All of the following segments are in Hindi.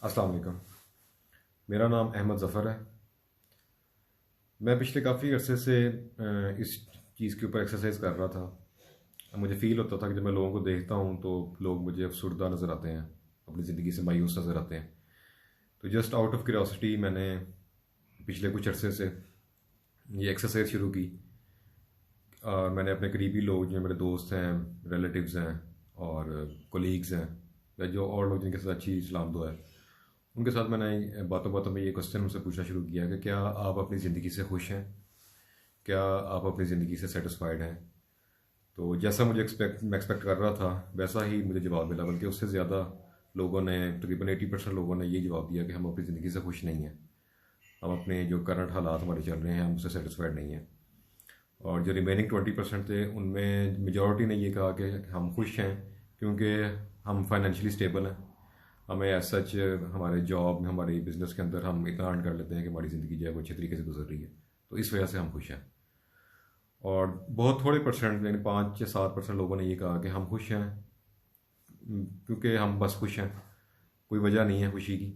अस्सलाम वालेकुम। मेरा नाम अहमद ज़फ़र है। मैं पिछले काफ़ी अरसे से इस चीज़ के ऊपर एक्सरसाइज कर रहा था। मुझे फ़ील होता था कि जब मैं लोगों को देखता हूँ तो लोग मुझे अफसरदा नज़र आते हैं, अपनी ज़िंदगी से मायूस नज़र आते हैं। तो जस्ट आउट ऑफ क्यूरियोसिटी मैंने पिछले कुछ अरसे से ये एक्सरसाइज शुरू की। और मैंने अपने करीबी लोग जो मेरे दोस्त हैं, रिलेटिव्स हैं और कोलीग्स हैं, या जो और लोग जिनके साथ अच्छी सलाम दुआ है, उनके साथ मैंने बातों बातों में ये क्वेश्चन उनसे पूछना शुरू किया कि क्या आप अपनी ज़िंदगी से खुश हैं? क्या आप अपनी ज़िंदगी से सेटिस्फाइड हैं? तो जैसा मुझे मैं एक्सपेक्ट कर रहा था वैसा ही मुझे जवाब मिला, बल्कि उससे ज़्यादा लोगों ने, तकरीबन 80% लोगों ने ये जवाब दिया कि हम अपनी ज़िंदगी से खुश नहीं हैं। हम अपने जो करंट हालात हमारे चल रहे हैं हम उससे सेटिस्फाइड नहीं हैं। और जो रिमेनिंग 20% थे उनमें मेजॉरिटी ने ये कहा कि हम खुश हैं क्योंकि हम फाइनेंशियली स्टेबल हैं। हमें एज सच हमारे जॉब में, हमारी बिजनेस के अंदर हम इतना अर्न कर लेते हैं कि हमारी ज़िंदगी जो है वो अच्छे तरीके से गुजर रही है, तो इस वजह से हम खुश हैं। और बहुत थोड़े परसेंट, यानी 5 या 7% लोगों ने ये कहा कि हम खुश हैं क्योंकि हम बस खुश हैं, कोई वजह नहीं है खुशी की,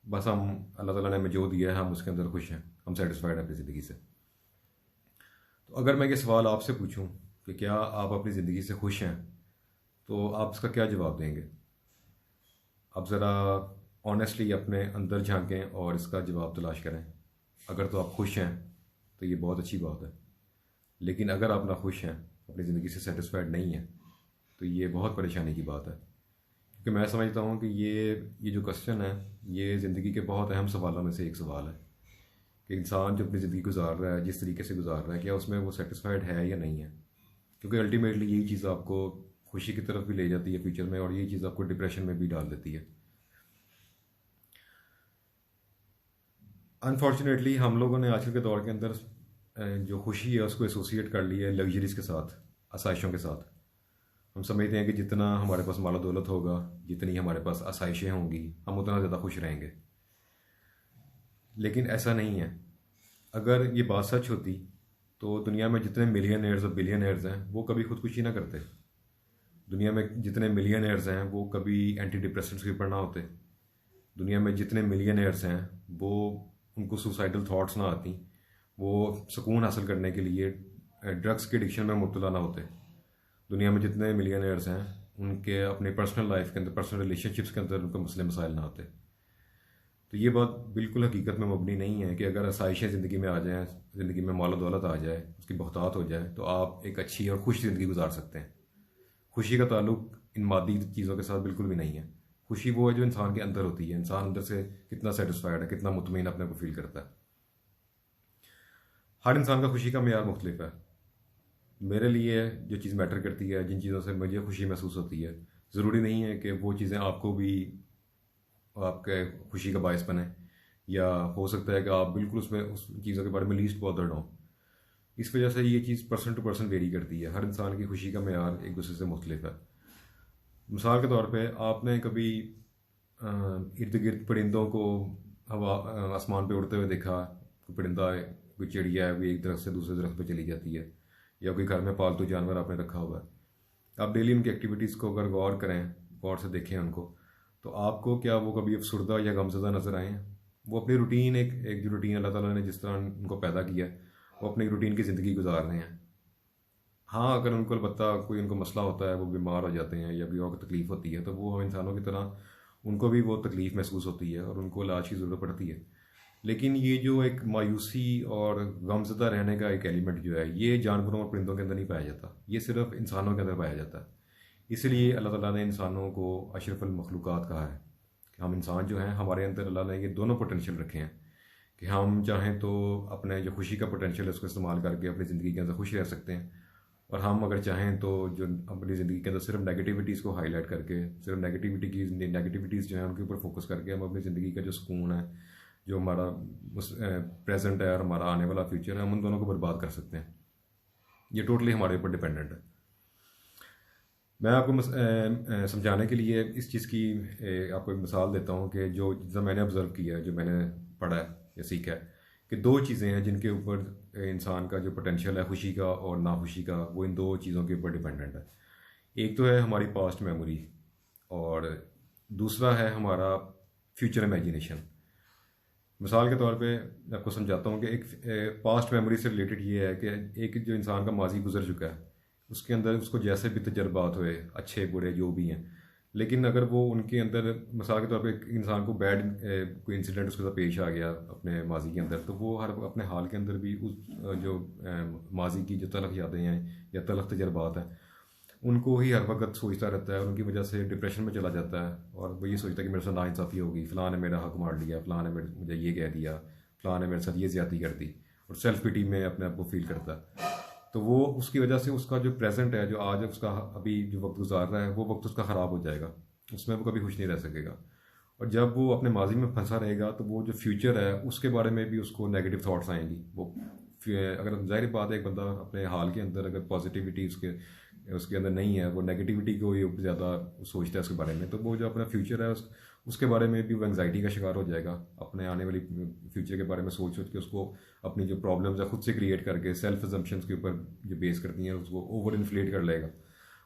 बस हम, अल्लाह ताला ने हमें जो दिया है हम उसके अंदर खुश हैं, हम सेटिस्फाइड हैं अपनी ज़िंदगी से। तो अगर मैं ये सवाल आपसे पूछूं कि क्या आप अपनी ज़िंदगी से खुश हैं, तो आप इसका क्या जवाब देंगे? आप ज़रा ऑनेस्टली अपने अंदर झांकें और इसका जवाब तलाश करें। अगर तो आप खुश हैं तो ये बहुत अच्छी बात है, लेकिन अगर आप ना खुश हैं, अपनी ज़िंदगी से सेटिस्फाइड नहीं हैं, तो ये बहुत परेशानी की बात है। क्योंकि मैं समझता हूँ कि ये जो क्वेश्चन है, ये ज़िंदगी के बहुत अहम सवालों में से एक सवाल है कि इंसान जो अपनी ज़िंदगी गुजार रहा है, जिस तरीके से गुजार रहा है, क्या उसमें वो सेटिस्फाइड है या नहीं है। क्योंकि अल्टीमेटली यही चीज़ आपको खुशी की तरफ भी ले जाती है फ्यूचर में, और यही चीज़ आपको डिप्रेशन में भी डाल देती है। अनफॉर्चुनेटली हम लोगों ने आजकल के दौर के अंदर जो खुशी है उसको एसोसिएट कर लिया है लग्जरीज के साथ, आसाइशों के साथ। हम समझते हैं कि जितना हमारे पास माल दौलत होगा, जितनी हमारे पास आसाइशें होंगी, हम उतना ज़्यादा खुश रहेंगे। लेकिन ऐसा नहीं है। अगर ये बात सच होती तो दुनिया में जितने मिलियनेयर्स और बिलियनेयर्स हैं वो कभी खुदकुशी ना करते। दुनिया में जितने मिलियनेयर्स हैं वो कभी एंटी डिप्रेसेंट्स के ऊपर ना होते। दुनिया में जितने मिलियनेयर्स हैं वो, उनको सुसाइडल थॉट्स ना आती, वो सुकून हासिल करने के लिए ड्रग्स के एडिक्शन में मुब्तला ना होते। दुनिया में जितने मिलियनेयर्स हैं उनके अपने पर्सनल लाइफ के अंदर, पर्सनल रिलेशनशिप्स के अंदर उनके मसले मसाइल ना होते। तो ये बात बिल्कुल हकीकत में मबनी नहीं है कि अगर आसाइशें ज़िंदगी में आ जाएँ, ज़िंदगी में माल दौलत आ जाए, उसकी बहुतात हो जाए, तो आप एक अच्छी और खुश ज़िंदगी गुजार सकते हैं। खुशी का ताल्लुक इन मादी चीज़ों के साथ बिल्कुल भी नहीं है। खुशी वो है जो इंसान के अंदर होती है। इंसान अंदर से कितना सेटिस्फाइड है, कितना मुतमईन अपने को फील करता है। हर इंसान का खुशी का मेयार मुख्तलिफ है। मेरे लिए जो चीज़ मैटर करती है, जिन चीज़ों से मुझे खुशी महसूस होती है, ज़रूरी नहीं है कि वो चीज़ें आपको भी आपके खुशी का बायस बने, या हो सकता है कि आप बिल्कुल उसमें उस चीज़ों के बारे में लीस्ट बॉदर्ड हों। इस वजह से ये चीज़ पर्सन टू पर्सन वेरी करती है। हर इंसान की खुशी का मेयार एक दूसरे से मुख्तलिफ है। मिसाल के तौर पे आपने कभी इर्द गिर्द परिंदों को हवा आसमान पे उड़ते हुए देखा? कोई परिंदा है, कोई चिड़िया है, कोई एक दरख्त से दूसरे दरख्त पे चली जाती है, या कोई घर में पालतू जानवर आपने रखा हुआ है। आप डेली उनकी एक्टिविटीज़ को अगर गौर करें, गौर से देखें उनको, तो आपको क्या वो कभी अफसरदा या गमज़दा नज़र आए? वो अपनी रूटीन, एक एक जो रूटीन अल्लाह ताला ने जिस तरह उनको पैदा किया है, वो अपनी रूटीन की ज़िंदगी गुजार रहे हैं। हाँ, अगर उनको अलबत्ता कोई उनको मसला होता है, वो बीमार हो जाते हैं या कोई और तकलीफ़ होती है, तो वो हम इंसानों की तरह उनको भी वो तकलीफ़ महसूस होती है और उनको इलाज की ज़रूरत पड़ती है। लेकिन ये जो एक मायूसी और गमज़दा रहने का एक एलिमेंट जो है, ये जानवरों और परिंदों के अंदर नहीं पाया जाता, ये सिर्फ इंसानों के अंदर पाया जाता है। इसलिए अल्लाह ताला ने इंसानों को अशरफुल मखलूक़ात कहा है कि हम इंसान जो हैं, हमारे अंदर अल्लाह ने ये दोनों पोटेंशियल रखे हैं कि हम चाहें तो अपने जो खुशी का पोटेंशियल है उसको इस्तेमाल करके अपनी ज़िंदगी के अंदर खुश रह सकते हैं, और हम अगर चाहें तो जो अपनी ज़िंदगी के अंदर सिर्फ नेगेटिविटीज़ को हाईलाइट करके, सिर्फ नेगेटिविटीज़ जो है उनके ऊपर फोकस करके हम अपनी ज़िंदगी का जो सुकून है, जो हमारा प्रेजेंट है और हमारा आने वाला फ्यूचर है, हम उन दोनों को बर्बाद कर सकते हैं। ये टोटली हमारे ऊपर डिपेंडेंट है। मैं आपको समझाने के लिए इस चीज़ की आपको एक मिसाल देता हूँ कि जो जितना मैंने ऑब्ज़र्व किया है, जो मैंने पढ़ा है या सीखा है, कि दो चीज़ें हैं जिनके ऊपर इंसान का जो पोटेंशियल है खुशी का और नाखुशी का, वो इन दो चीज़ों के ऊपर डिपेंडेंट है। एक तो है हमारी पास्ट मेमोरी, और दूसरा है हमारा फ्यूचर इमेजिनेशन। मिसाल के तौर पे मैं आपको समझाता हूँ कि एक पास्ट मेमोरी से रिलेटेड ये है कि एक जो इंसान का माजी गुजर चुका है, उसके अंदर उसको जैसे भी तजर्बात हुए, अच्छे बुरे जो भी हैं, लेकिन अगर वो उनके अंदर मिसाल के तौर पे एक इंसान को बैड कोई इंसिडेंट उसके साथ पेश आ गया अपने माजी के अंदर, तो वो हर अपने हाल के अंदर भी उस जो माजी की जो तलख यादें हैं या तलख तजर्बात हैं, उनको ही हर वक्त सोचता रहता है और उनकी वजह से डिप्रेशन में चला जाता है। और वो ये सोचता है कि मेरे साथ नाइंसाफ़ी होगी, फ़लाँ ने मेरा हक मार लिया, फ़लाँ ने मुझे ये कह दिया, फ़लाँ ने मेरे साथ ये ज़्यादती कर दी, और सेल्फ पिटी में अपने आप को फील करता है। तो वो उसकी वजह से उसका जो प्रेजेंट है, जो आज उसका अभी जो वक्त गुजार रहा है, वो वक्त उसका ख़राब हो जाएगा, उसमें वो कभी खुश नहीं रह सकेगा। और जब वो अपने माजी में फंसा रहेगा तो वो जो फ्यूचर है उसके बारे में भी उसको नेगेटिव थाट्स आएंगी। वो अगर ज़ाहिर बात है, एक बंदा अपने हाल के अंदर अगर पॉजिटिविटी उसके अंदर नहीं है, वो नेगेटिविटी को ही ज़्यादा सोचता है उसके बारे में, तो वो जो अपना फ्यूचर है उसके बारे में भी वो एंग्जाइटी का शिकार हो जाएगा। अपने आने वाली फ्यूचर के बारे में सोच सोच के उसको अपनी जो प्रॉब्लम्स है खुद से क्रिएट करके सेल्फ अजम्पशंस के ऊपर जो बेस करती हैं उसको ओवर इन्फ्लेट कर लेगा,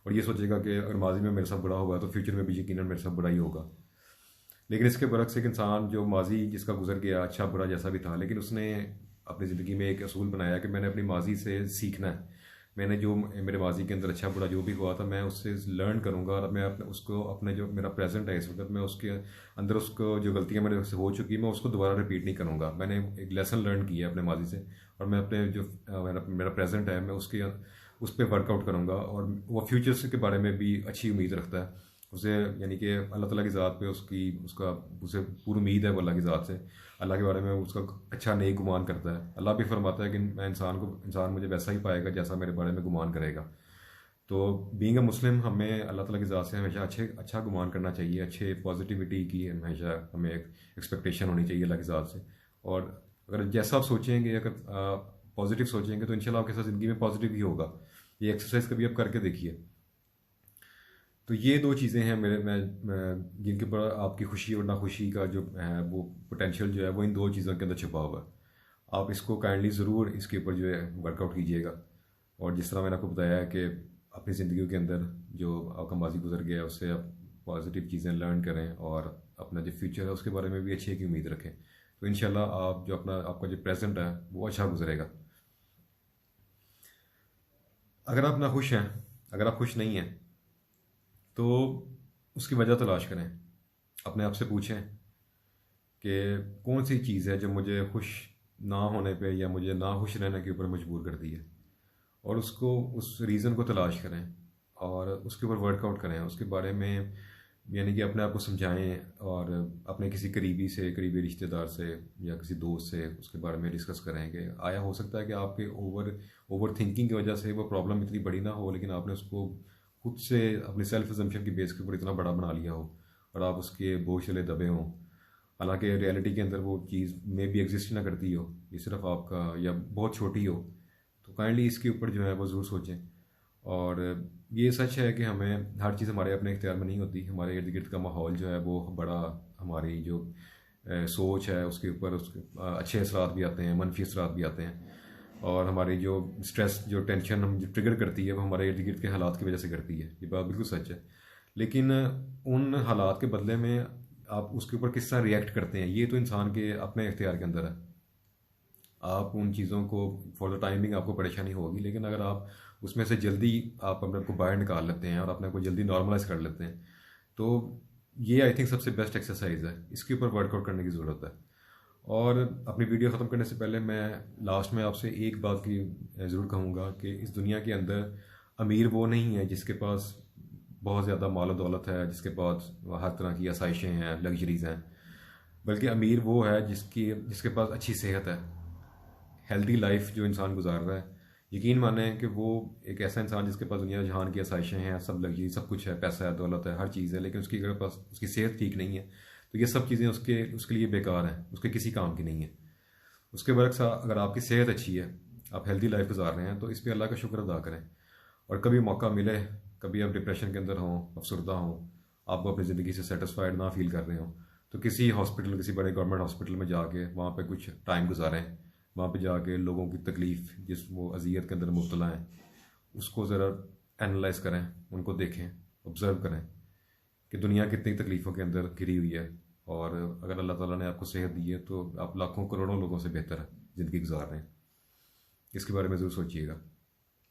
और ये सोचेगा कि अगर माजी में मेरे साथ बुरा हुआ है तो फ्यूचर में भी यकीनन मेरे साथ बुरा ही होगा। लेकिन इसके बरक्स एक इंसान जो माजी जिसका गुजर गया, अच्छा बुरा जैसा भी था, लेकिन उसने अपनी ज़िंदगी में एक असूल बनाया कि मैंने अपनी माजी से सीखना है, मैंने जो मेरे माजी के अंदर अच्छा बुरा जो भी हुआ था मैं उससे लर्न करूँगा, और मैं उसको अपने जो मेरा प्रेजेंट है इस वक्त, मैं उसके अंदर उसको जो गलतियाँ मेरे से हो चुकी मैं उसको दोबारा रिपीट नहीं करूँगा। मैंने एक लेसन लर्न किया है अपने माजी से, और मैं अपने जो मेरा प्रेजेंट है मैं उस पर वर्कआउट करूँगा। और वो फ्यूचर्स के बारे में भी अच्छी उम्मीद रखता है उसे, यानी कि अल्लाह ताला की ज़ात पे उसे पूरी उम्मीद है वो अल्लाह की ज़ात से, अल्लाह के बारे में उसका अच्छा नेक गुमान करता है। अल्लाह भी फरमाता है कि मैं इंसान मुझे वैसा ही पाएगा जैसा मेरे बारे में गुमान करेगा। तो बीइंग अ मुस्लिम हमें अल्लाह ताला की ज़ात से हमेशा अच्छा गुमान करना चाहिए, अच्छे पॉजिटिविटी की हमेशा हमें एक एक्सपेक्टेशन होनी चाहिए अल्लाह की ज़ात से। और अगर जैसा आप सोचेंगे, अगर पॉजिटिव सोचेंगे तो इंशाल्लाह आपके साथ ज़िंदगी में पॉजिटिव ही होगा। ये एक्सरसाइज कभी आप करके देखिए। तो ये दो चीज़ें हैं मैं जिनके ऊपर आपकी खुशी और नाखुशी का जो है वो पोटेंशियल जो है वो इन दो चीज़ों के अंदर छुपा हुआ है। आप इसको काइंडली ज़रूर इसके ऊपर जो है वर्कआउट कीजिएगा। और जिस तरह मैंने आपको बताया है कि अपनी ज़िंदगी के अंदर जो आपका माजी गुजर गया उससे आप पॉजिटिव चीज़ें लर्न करें, और अपना जो फ्यूचर है उसके बारे में भी अच्छी की उम्मीद रखें, तो इंशाल्लाह आप जो आपका जो प्रेजेंट है वो अच्छा गुजरेगा। अगर आप नाखुश हैं, अगर आप खुश नहीं हैं, तो उसकी वजह तलाश करें। अपने आप से पूछें कि कौन सी चीज़ है जो मुझे खुश ना होने पे या मुझे ना खुश रहने के ऊपर मजबूर करती है, और उस रीज़न को तलाश करें और उसके ऊपर वर्कआउट करें, उसके बारे में यानी कि अपने आप को समझाएं, और अपने किसी करीबी रिश्तेदार से या किसी दोस्त से उसके बारे में डिस्कस करें कि आया हो सकता है कि आपके ओवर थिंकिंग की वजह से वो प्रॉब्लम इतनी बड़ी ना हो, लेकिन आपने उसको खुद से अपनी सेल्फ अजम्पशन की बेस के ऊपर इतना बड़ा बना लिया हो और आप उसके बोझ चले दबे हों, हालांकि रियलिटी के अंदर वो चीज़ में भी एग्जिस्ट ना करती हो, ये सिर्फ आपका या बहुत छोटी हो। तो काइंडली इसके ऊपर जो है वो ज़रूर सोचें। और ये सच है कि हमें हर चीज़ हमारे अपने इख्तियार में नहीं होती, हमारे इर्द गिर्द का माहौल जो है वो बड़ा हमारी जो सोच है उसके ऊपर उसके अच्छे असरात भी आते हैं, मनफी असरात भी आते हैं, और हमारी जो स्ट्रेस जो टेंशन हम जो ट्रिगर करती है वो हमारे इर्द गिर्द के हालात की वजह से करती है। ये बात बिल्कुल सच है, लेकिन उन हालात के बदले में आप उसके ऊपर किस तरह रिएक्ट करते हैं ये तो इंसान के अपने इख्तियार के अंदर है। आप उन चीज़ों को फॉर द टाइमिंग आपको परेशानी होगी, लेकिन अगर आप उसमें से जल्दी आप अपने को बाहर निकाल लेते हैं और अपने को जल्दी नॉर्मलाइज कर लेते हैं, तो ये आई थिंक सबसे बेस्ट एक्सरसाइज है, इसके ऊपर वर्कआउट करने की ज़रूरत है। और अपनी वीडियो ख़त्म करने से पहले मैं लास्ट में आपसे एक बात की ज़रूर कहूँगा कि इस दुनिया के अंदर अमीर वो नहीं है जिसके पास बहुत ज़्यादा माल दौलत है, जिसके पास हर तरह की आसाइशें हैं, लग्जरीज़ हैं, बल्कि अमीर वो है जिसके पास अच्छी सेहत है, हेल्दी लाइफ जो इंसान गुजार रहा है। यकीन माने कि वो एक ऐसा इंसान जिसके पास दुनिया जहान की आसाइशें हैं, सब लग्जरी, सब कुछ है, पैसा है, दौलत है, हर चीज़ है, लेकिन उसकी अगर पास उसकी सेहत ठीक नहीं है तो ये सब चीज़ें उसके लिए बेकार हैं, उसके किसी काम की नहीं है। उसके बरक्स अगर आपकी सेहत अच्छी है, आप हेल्दी लाइफ गुजार रहे हैं, तो इस पर अल्लाह का शुक्र अदा करें। और कभी मौका मिले, कभी आप डिप्रेशन के अंदर हों, अफसरदा हों, आपको अपनी ज़िंदगी से सेटिस्फाइड ना फील कर रहे हों, तो किसी हॉस्पिटल, किसी बड़े गवर्नमेंट हॉस्पिटल में जाके वहाँ पे कुछ टाइम गुजारें। वहाँ पे जाके लोगों की तकलीफ़ जिस वो अजियत के अंदर मुब्तला हैं उसको ज़रा एनालाइज करें, उनको देखें, ऑब्ज़र्व करें कि दुनिया कितनी तकलीफ़ों के अंदर घिरी हुई है, और अगर अल्लाह ताला ने आपको सेहत दी है तो आप लाखों करोड़ों लोगों से बेहतर ज़िंदगी गुजार रहे हैं। इसके बारे में ज़रूर सोचिएगा,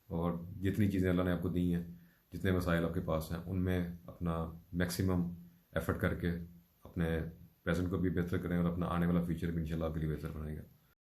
और जितनी चीज़ें अल्लाह ने आपको दी हैं, जितने मसाइल आपके पास हैं, उनमें अपना मैक्सिमम एफ़र्ट करके अपने प्रेजेंट को भी बेहतर करें और अपना आने वाला फ्यूचर भी इंशाल्लाह आपके लिए बेहतर बनाएगा।